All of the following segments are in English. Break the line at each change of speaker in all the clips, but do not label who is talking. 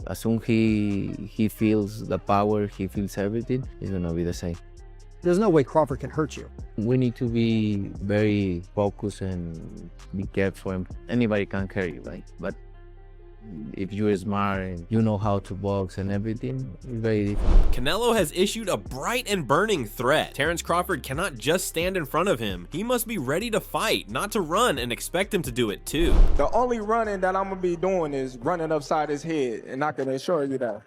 As soon he feels the power, he feels everything, it's gonna be the same.
There's no way Crawford can hurt you.
We need to be very focused and be careful. And anybody can carry you, right? But if you're smart and you know how to box and everything, it's very different.
Canelo has issued a bright and burning threat. Terence Crawford cannot just stand in front of him. He must be ready to fight, not to run, and expect him to do it too.
The only running that I'm gonna be doing is running upside his head, and I can assure you that.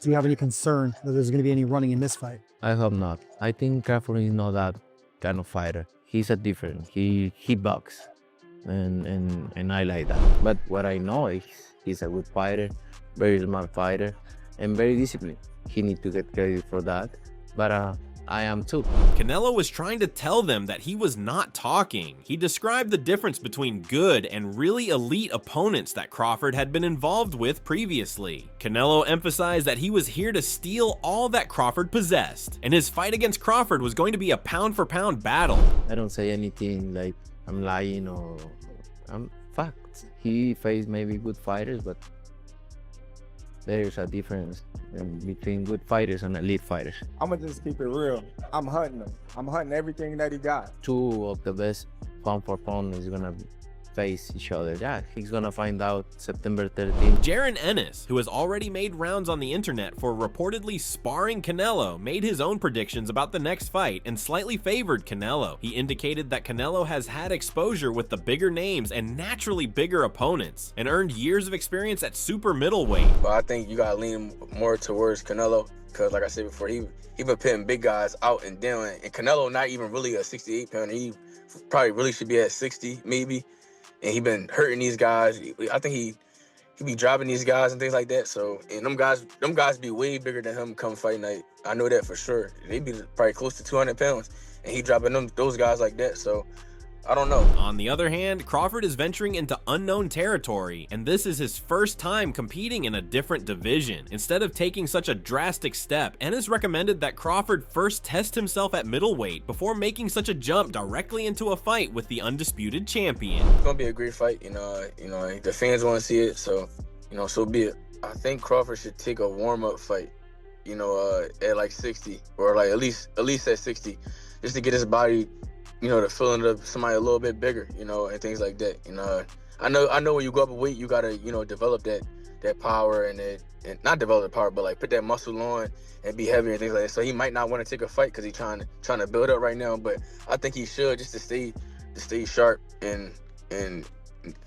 Do you have any concern that there's going to be any running in this fight?
I hope not. I think Crawford is not that kind of fighter. He's a different. He box, and I like that. But what I know is he's a good fighter, very smart fighter, and very disciplined. He needs to get credit for that. But I am too.
Canelo was trying to tell them that he was not talking. He described the difference between good and really elite opponents that Crawford had been involved with previously. Canelo emphasized that he was here to steal all that Crawford possessed, and his fight against Crawford was going to be a pound-for-pound battle.
I don't say anything like I'm lying or I'm facts. He faced maybe good fighters, but there's a difference between good fighters and elite fighters.
I'm gonna just keep it real. I'm hunting him. I'm hunting everything that he got.
Two of the best pound for pound is gonna face each other. Yeah, he's gonna find out September 13th.
Jaron Ennis, who has already made rounds on the internet for reportedly sparring Canelo, made his own predictions about the next fight and slightly favored Canelo. He indicated that Canelo has had exposure with the bigger names and naturally bigger opponents, and earned years of experience at super middleweight.
But I think you gotta lean more towards Canelo, because like I said before, he been pitting big guys out and down, and Canelo not even really a 68 pounder. He probably really should be at 60 maybe. And he been hurting these guys. I think he be dropping these guys and things like that. So, and them guys be way bigger than him come fight night. I know that for sure. They be probably close to 200 pounds, and he dropping those guys like that. So, I don't know.
On the other hand, Crawford is venturing into unknown territory, and this is his first time competing in a different division. Instead of taking such a drastic step, Ennis recommended that Crawford first test himself at middleweight before making such a jump directly into a fight with the undisputed champion.
It's gonna be a great fight. You know, the fans want to see it, so so be it. I think Crawford should take a warm-up fight. At like 60, or like at least at 60, just to get his body, the feeling of somebody a little bit bigger, and things like that. I know when you go up a weight, you gotta, develop that power and not develop the power, but like put that muscle on and be heavier and things like that. So he might not want to take a fight because he's trying to build up right now. But I think he should, just to stay sharp, and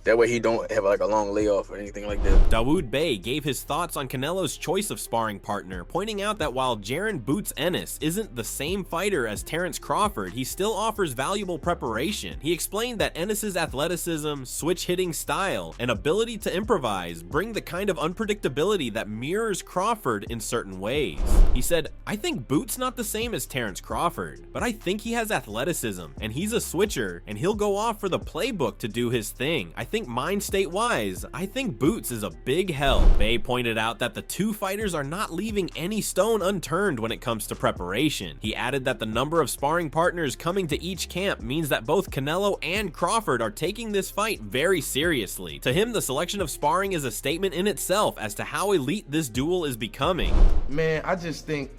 that way he don't have like a long layoff or anything like that.
Dawood Bey gave his thoughts on Canelo's choice of sparring partner, pointing out that while Jaron Boots Ennis isn't the same fighter as Terence Crawford, he still offers valuable preparation. He explained that Ennis's athleticism, switch-hitting style, and ability to improvise bring the kind of unpredictability that mirrors Crawford in certain ways. He said, "I think Boots not the same as Terence Crawford, but I think he has athleticism, and he's a switcher, and he'll go off for the playbook to do his thing. I think mind state wise, I think Boots is a big help." Bey pointed out that the two fighters are not leaving any stone unturned when it comes to preparation. He added that the number of sparring partners coming to each camp means that both Canelo and Crawford are taking this fight very seriously. To him, the selection of sparring is a statement in itself as to how elite this duel is becoming.
Man, I just think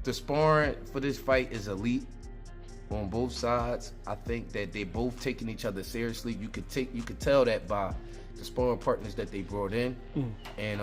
the sparring for this fight is elite on both sides. I think that they both taking each other seriously. You could tell that by the sparring partners that they brought in. And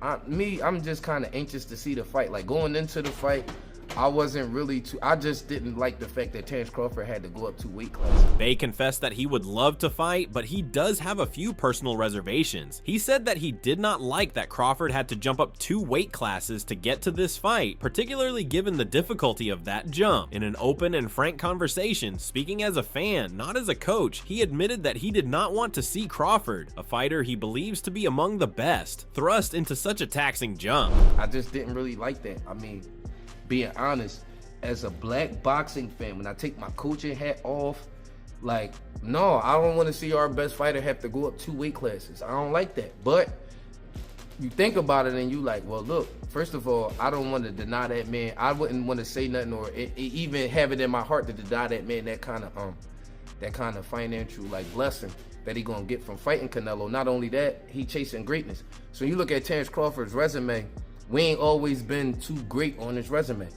I'm just kind of anxious to see the fight. Like, going into the fight, I just didn't like the fact that Terence Crawford had to go up 2 weight classes.
Bey confessed that he would love to fight, but he does have a few personal reservations. He said that he did not like that Crawford had to jump up 2 weight classes to get to this fight, particularly given the difficulty of that jump. In an open and frank conversation, speaking as a fan, not as a coach, he admitted that he did not want to see Crawford, a fighter he believes to be among the best, thrust into such a taxing jump.
I just didn't really like that. I mean, being honest, as a black boxing fan, when I take my coaching hat off, like, no, I don't want to see our best fighter have to go up 2 weight classes. I don't like that. But you think about it and you like, well, look, first of all, I don't want to deny that man. I wouldn't want to say nothing or even have it in my heart to deny that man that kind of financial like blessing. that he gonna get from fighting Canelo. Not only that, he chasing greatness. So you look at Terence Crawford's resume, we ain't always been too great on his resume.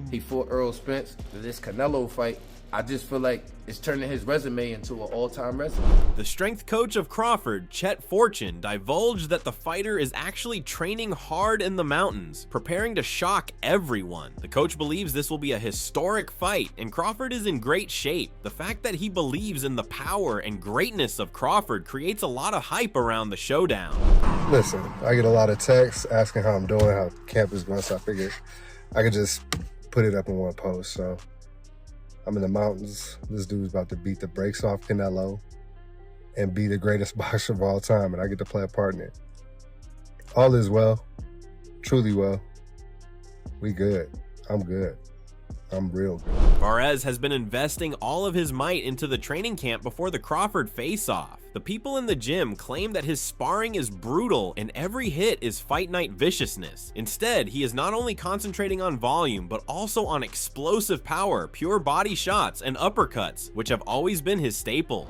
He fought Earl Spence. This Canelo fight, I just feel like it's turning his resume into an all-time resume.
The strength coach of Crawford, Chet Fortune, divulged that the fighter is actually training hard in the mountains, preparing to shock everyone. The coach believes this will be a historic fight, and Crawford is in great shape. The fact that he believes in the power and greatness of Crawford creates a lot of hype around the showdown.
Listen, I get a lot of texts asking how I'm doing, how camp is going, so I figured I could just put it up in one post. So I'm in the mountains. This dude's about to beat the brakes off Canelo and be the greatest boxer of all time, and I get to play a part in it. All is well, truly well. We good. I'm good. I'm real good.
Varez has been investing all of his might into the training camp before the Crawford face-off. The people in the gym claim that his sparring is brutal and every hit is fight night viciousness. Instead, he is not only concentrating on volume, but also on explosive power, pure body shots, and uppercuts, which have always been his staples.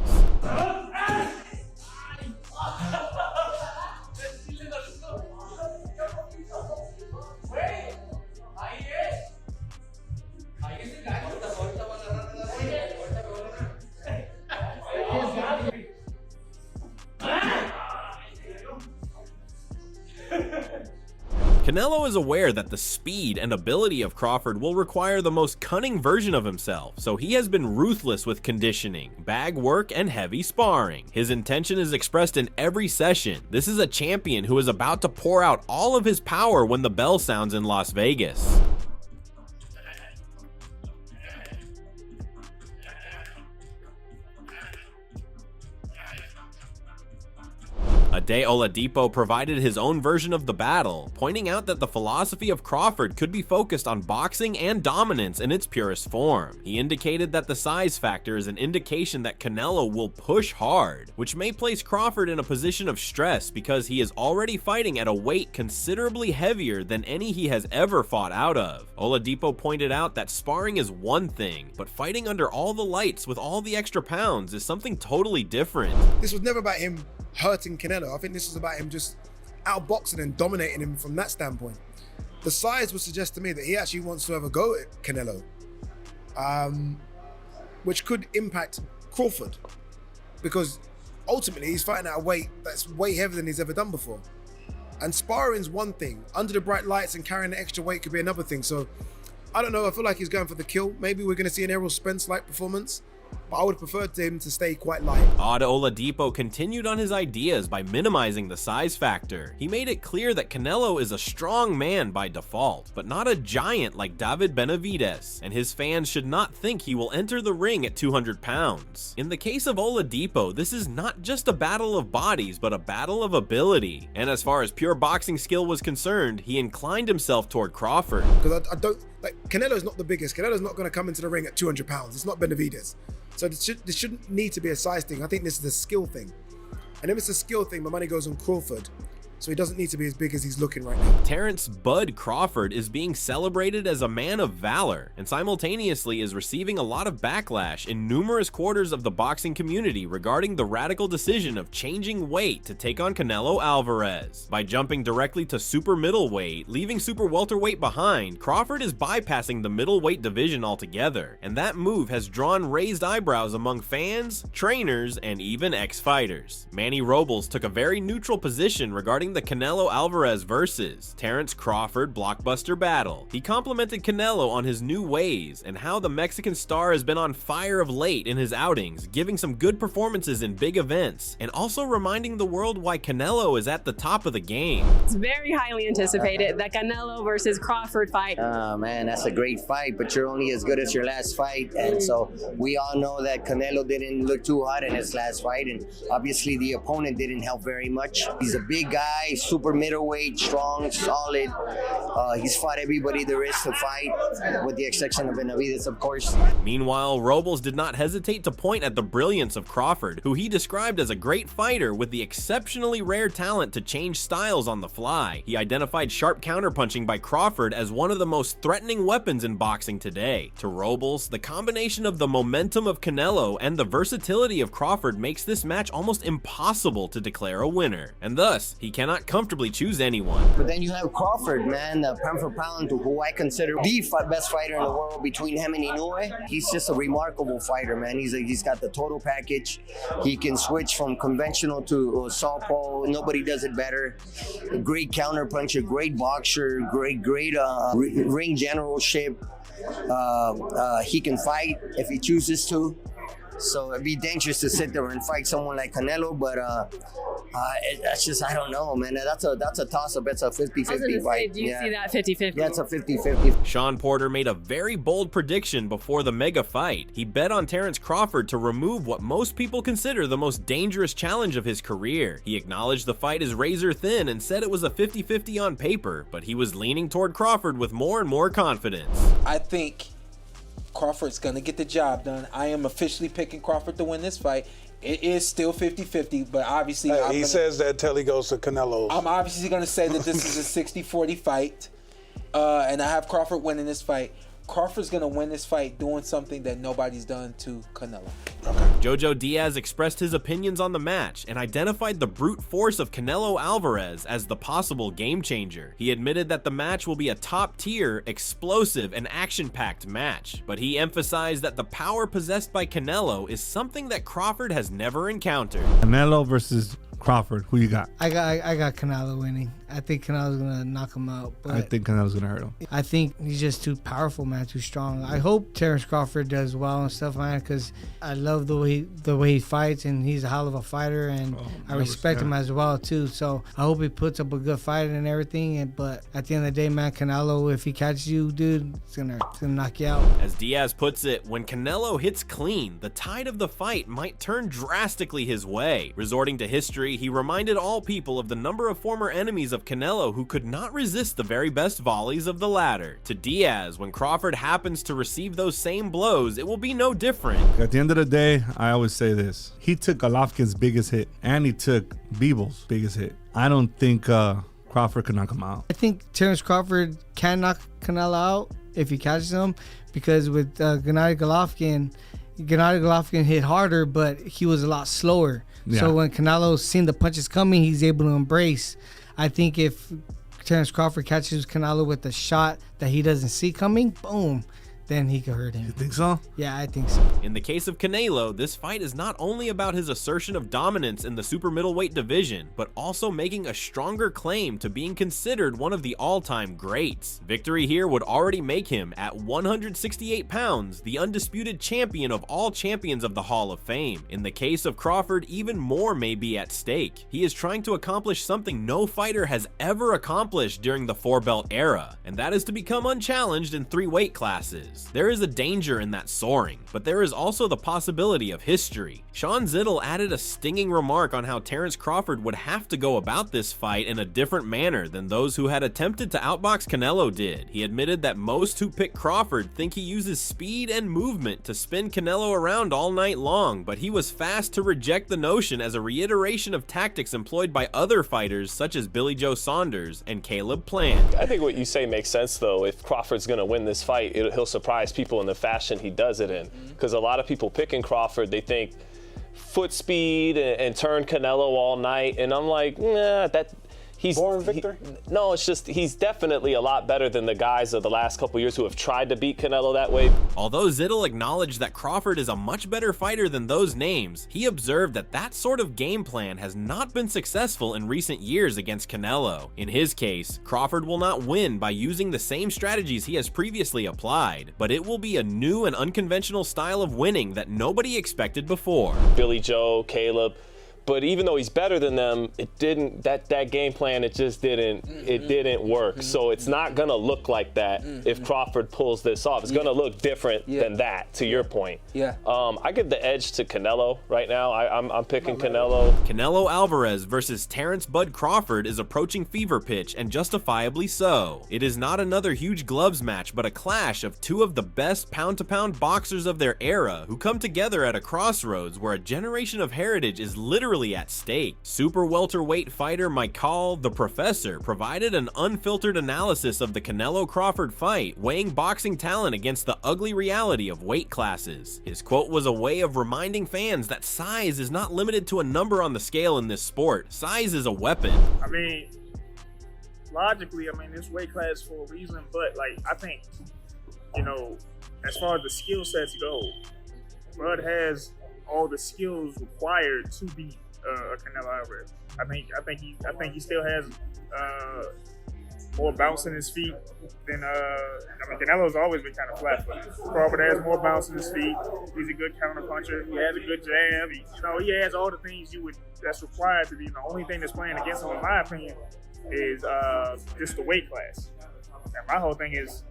Canelo is aware that the speed and ability of Crawford will require the most cunning version of himself, so he has been ruthless with conditioning, bag work, and heavy sparring. His intention is expressed in every session. This is a champion who is about to pour out all of his power when the bell sounds in Las Vegas. Ade Oladipo provided his own version of the battle, pointing out that the philosophy of Crawford could be focused on boxing and dominance in its purest form. He indicated that the size factor is an indication that Canelo will push hard, which may place Crawford in a position of stress because he is already fighting at a weight considerably heavier than any he has ever fought out of. Oladipo pointed out that sparring is one thing, but fighting under all the lights with all the extra pounds is something totally different.
This was never about him hurting Canelo. I think this was about him just outboxing and dominating him from that standpoint. The size would suggest to me that he actually wants to have a go at Canelo, which could impact Crawford, because ultimately he's fighting at a weight that's way heavier than he's ever done before. And sparring's one thing. Under the bright lights and carrying the extra weight could be another thing. So I don't know. I feel like he's going for the kill. Maybe we're going to see an Errol Spence-like performance, but I would prefer him to stay quite light.
Ade Oladipo continued on his ideas by minimizing the size factor. He made it clear that Canelo is a strong man by default, but not a giant like David Benavidez, and his fans should not think he will enter the ring at 200 pounds. In the case of Oladipo, this is not just a battle of bodies, but a battle of ability. And as far as pure boxing skill was concerned, he inclined himself toward Crawford.
Because I don't, like, Canelo's not the biggest. Canelo's not going to come into the ring at 200 pounds. It's not Benavidez. So this shouldn't need to be a size thing. I think this is a skill thing. And if it's a skill thing, my money goes on Crawford. So he doesn't need to be as big as he's looking right now.
Terence Bud Crawford is being celebrated as a man of valor and simultaneously is receiving a lot of backlash in numerous quarters of the boxing community regarding the radical decision of changing weight to take on Canelo Alvarez. By jumping directly to super middleweight, leaving super welterweight behind, Crawford is bypassing the middleweight division altogether, and that move has drawn raised eyebrows among fans, trainers, and even ex-fighters. Manny Robles took a very neutral position regarding the Canelo Alvarez versus Terence Crawford blockbuster battle. He complimented Canelo on his new ways and how the Mexican star has been on fire of late in his outings, giving some good performances in big events, and also reminding the world why Canelo is at the top of the game.
It's very highly anticipated, the Canelo versus Crawford fight.
Oh man, that's a great fight, but you're only as good as your last fight, and so we all know that Canelo didn't look too hot in his last fight, and obviously the opponent didn't help very much. He's a big guy. guy, super middleweight, strong, solid. He's fought everybody there is to fight, with the exception of Benavidez, of course.
Meanwhile, Robles did not hesitate to point at the brilliance of Crawford, who he described as a great fighter with the exceptionally rare talent to change styles on the fly. He identified sharp counterpunching by Crawford as one of the most threatening weapons in boxing today. To Robles, the combination of the momentum of Canelo and the versatility of Crawford makes this match almost impossible to declare a winner, and thus, he cannot comfortably choose anyone.
But then you have Crawford, man, pound for pound, who I consider the best fighter in the world between him and Inoue. He's just a remarkable fighter, man. He's got the total package. He can switch from conventional to southpaw. Nobody does it better. A great counter puncher, great boxer, great ring generalship. He can fight if he chooses to. So it'd be dangerous to sit there and fight someone like Canelo, but it's just, I don't know, man. That's a toss-up. It's a 50-50 fight.
Do you see that 50-50?
Yeah, it's a 50-50.
Sean Porter made a very bold prediction before the mega fight. He bet on Terence Crawford to remove what most people consider the most dangerous challenge of his career. He acknowledged the fight is razor thin and said it was a 50-50 on paper, but he was leaning toward Crawford with more and more confidence.
I think Crawford's going to get the job done. I am officially picking Crawford to win this fight. It is still 50-50, but obviously...
he says that till he goes to Canelo.
I'm obviously going to say that this is a 60-40 fight, and I have Crawford winning this fight. Crawford's going to win this fight doing something that nobody's done to Canelo.
Jojo Diaz expressed his opinions on the match and identified the brute force of Canelo Alvarez as the possible game changer. He admitted that the match will be a top-tier, explosive, and action-packed match, but he emphasized that the power possessed by Canelo is something that Crawford has never encountered.
Canelo versus Crawford, who you got?
I got Canelo winning. I think Canelo's gonna knock him out. But
I think Canelo's gonna hurt him.
I think he's just too powerful, man, too strong. I hope Terence Crawford does well and stuff, man, because I love the way he fights, and he's a hell of a fighter, and I respect him as well too. So I hope he puts up a good fight and everything. But at the end of the day, man, Canelo, if he catches you, dude, it's gonna knock you out.
As Diaz puts it, when Canelo hits clean, the tide of the fight might turn drastically his way. Resorting to history, he reminded all people of the number of former enemies of Canelo who could not resist the very best volleys of the latter. To Diaz, when Crawford happens to receive those same blows, it will be no different.
At the end of the day, I always say this. He took Golovkin's biggest hit, and he took Bivol' biggest hit. I don't think Crawford could knock him out.
I think Terence Crawford can knock Canelo out if he catches him, because with Gennady Golovkin hit harder, but he was a lot slower.
Yeah.
So when Canelo seen the punches coming, he's able to embrace. I think if Terence Crawford catches Canelo with a shot that he doesn't see coming, boom, then he could hurt him.
You think so?
Yeah, I think so.
In the case of Canelo, this fight is not only about his assertion of dominance in the super middleweight division, but also making a stronger claim to being considered one of the all-time greats. Victory here would already make him, at 168 pounds, the undisputed champion of all champions of the Hall of Fame. In the case of Crawford, even more may be at stake. He is trying to accomplish something no fighter has ever accomplished during the four-belt era, and that is to become unchallenged in 3 weight classes. There is a danger in that soaring, but there is also the possibility of history. Sean Zittel added a stinging remark on how Terence Crawford would have to go about this fight in a different manner than those who had attempted to outbox Canelo did. He admitted that most who pick Crawford think he uses speed and movement to spin Canelo around all night long, but he was fast to reject the notion as a reiteration of tactics employed by other fighters such as Billy Joe Saunders and Caleb Plant.
I think what you say makes sense, though. If Crawford's going to win this fight, he'll surprise people in the fashion he does it in. Because a lot of people picking Crawford, they think foot speed and turn Canelo all night, and I'm like, nah, he's
born victor?
No, it's just he's definitely a lot better than the guys of the last couple years who have tried to beat Canelo that way.
Although Zittel acknowledged that Crawford is a much better fighter than those names, he observed that that sort of game plan has not been successful in recent years against Canelo. In his case, Crawford will not win by using the same strategies he has previously applied, but it will be a new and unconventional style of winning that nobody expected before.
Billy Joe, Caleb, But even though he's better than them, it didn't, that game plan, it just didn't, it didn't work. So it's not gonna look like that if Crawford pulls this off. It's gonna look different than that, to your point. I give the edge to Canelo right now. I'm picking Canelo.
Canelo Alvarez versus Terrence Bud Crawford is approaching fever pitch, and justifiably so. It is not another huge gloves match, but a clash of two of the best pound-to-pound boxers of their era who come together at a crossroads where a generation of heritage is literally at stake. Super welterweight fighter Michael the Professor provided an unfiltered analysis of the Canelo Crawford fight, weighing boxing talent against the ugly reality of weight classes. His quote was a way of reminding fans that size is not limited to a number on the scale in this sport. Size is a weapon.
I mean, logically, this weight class for a reason, but like, I think, you know, as far as the skill sets go, Bud has all the skills required to beat Canelo Alvarez. I think he still has more bounce in his feet than Canelo's always been kind of flat, but Crawford has more bounce in his feet. He's a good counter puncher. He has a good jab. He has all the things that's required to be. The only thing that's playing against him, in my opinion, is just the weight class. And my whole thing is,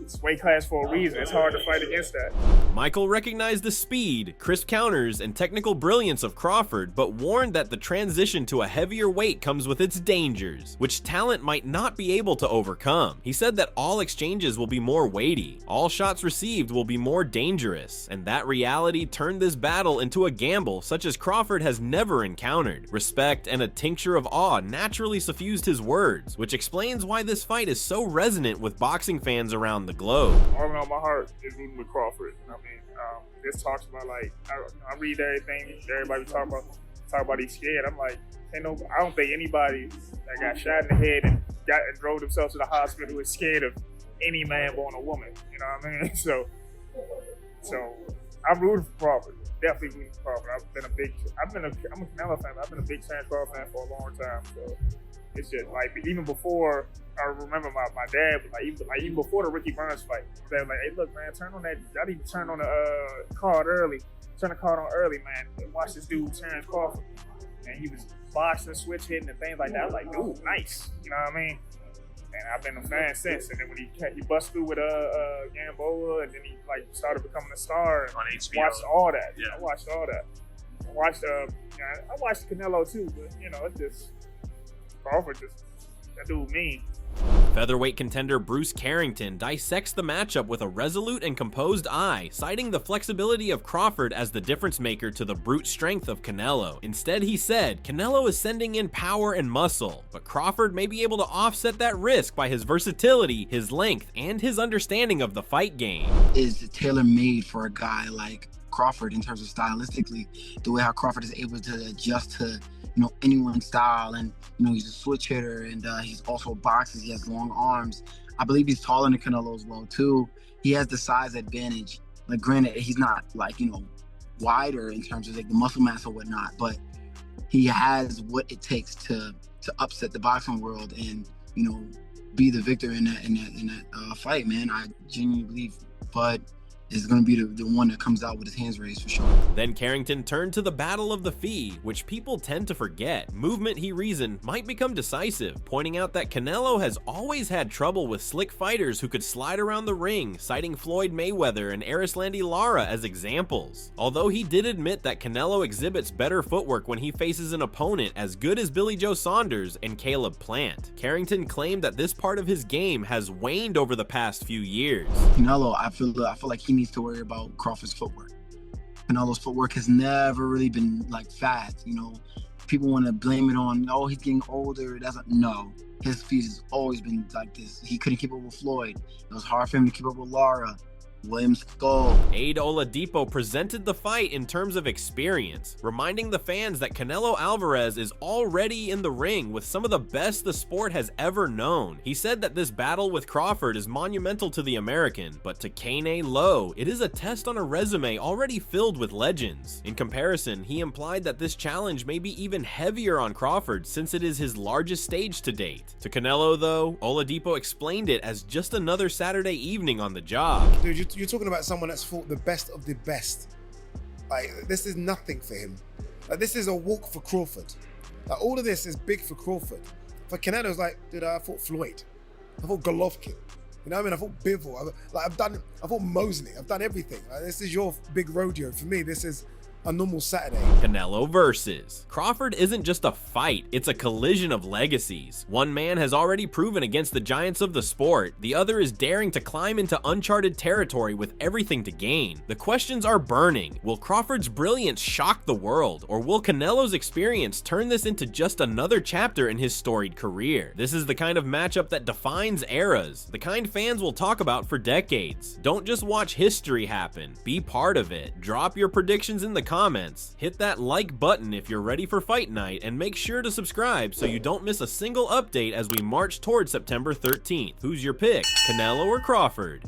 it's weight class for a reason. It's hard to fight against that.
Michael recognized the speed, crisp counters, and technical brilliance of Crawford, but warned that the transition to a heavier weight comes with its dangers, which talent might not be able to overcome. He said that all exchanges will be more weighty, all shots received will be more dangerous, and that reality turned this battle into a gamble such as Crawford has never encountered. Respect and a tincture of awe naturally suffused his words, which explains why this fight is so resonant with boxing fans around the globe.
All in all, my heart is rooting with Crawford. This talks about, like, I read everything everybody talk about he's scared. I'm like, I don't think anybody that got shot in the head and drove themselves to the hospital is scared of any man born a woman. You know what I mean? So I'm rooting for Crawford. Definitely rooting for Crawford. I'm a Canelo fan. I've been a big Terrence Crawford fan for a long time. So it's just like, even before, I remember my dad, even before the Ricky Burns fight, they were like, hey, look, man, turn on that. Y'all need to turn on the card early. Turn the card on early, man. And watch this dude, Terrence Crawford. And he was boxing, switch hitting, and things like that. I was like, dude, nice. You know what I mean? And I've been a fan since. And then when he bust through with Gamboa, and then he started becoming a star. On HBO. Watched all that. Yeah. I watched all that. I watched Canelo too, but it's just Crawford, that dude mean.
Featherweight contender Bruce Carrington dissects the matchup with a resolute and composed eye, citing the flexibility of Crawford as the difference maker to the brute strength of Canelo. Instead, he said, Canelo is sending in power and muscle, but Crawford may be able to offset that risk by his versatility, his length, and his understanding of the fight game.
Is tailor-made for a guy like Crawford in terms of stylistically, the way how Crawford is able to adjust to anyone's style, and he's a switch hitter, and he's also boxes. He has long arms. I believe he's taller than Canelo as well too. He has the size advantage. Like, granted, he's not wider in terms of the muscle mass or whatnot, but he has what it takes to upset the boxing world and be the victor in that fight, man. I genuinely believe Bud is going to be the one that comes out with his hands raised for sure.
Then Carrington turned to the battle of the Fee, which people tend to forget. Movement, he reasoned, might become decisive, pointing out that Canelo has always had trouble with slick fighters who could slide around the ring, citing Floyd Mayweather and Erislandy Lara as examples. Although he did admit that Canelo exhibits better footwork when he faces an opponent as good as Billy Joe Saunders and Caleb Plant. Carrington claimed that this part of his game has waned over the past few years.
Canelo, I feel like he needs to worry about Crawford's footwork. Canelo's footwork has never really been fast. People want to blame it on, he's getting older. No, his feet has always been like this. He couldn't keep up with Floyd. It was hard for him to keep up with Lara. William Skull.
Aid Oladipo presented the fight in terms of experience, reminding the fans that Canelo Alvarez is already in the ring with some of the best the sport has ever known. He said that this battle with Crawford is monumental to the American, but to Kane Lowe, it is a test on a resume already filled with legends. In comparison, he implied that this challenge may be even heavier on Crawford since it is his largest stage to date. To Canelo, though, Oladipo explained it as just another Saturday evening on the job.
Dude, you're talking about someone that's fought the best of the best. This is nothing for him. Like, this is a walk for Crawford. Like, all of this is big for Crawford. For Canelo, it's like, dude, I fought Floyd. I fought Golovkin. You know what I mean? I fought Bivol. I fought Mosley. I've done everything. Like, this is your big rodeo. For me, this is a normal Saturday.
Canelo versus Crawford isn't just a fight, it's a collision of legacies. One man has already proven against the giants of the sport, the other is daring to climb into uncharted territory with everything to gain. The questions are burning. Will Crawford's brilliance shock the world, or will Canelo's experience turn this into just another chapter in his storied career? This is the kind of matchup that defines eras, the kind fans will talk about for decades. Don't just watch history happen, be part of it. Drop your predictions in the comments, hit that like button if you're ready for fight night, and make sure to subscribe so you don't miss a single update as we march towards September 13th. Who's your pick, Canelo or Crawford?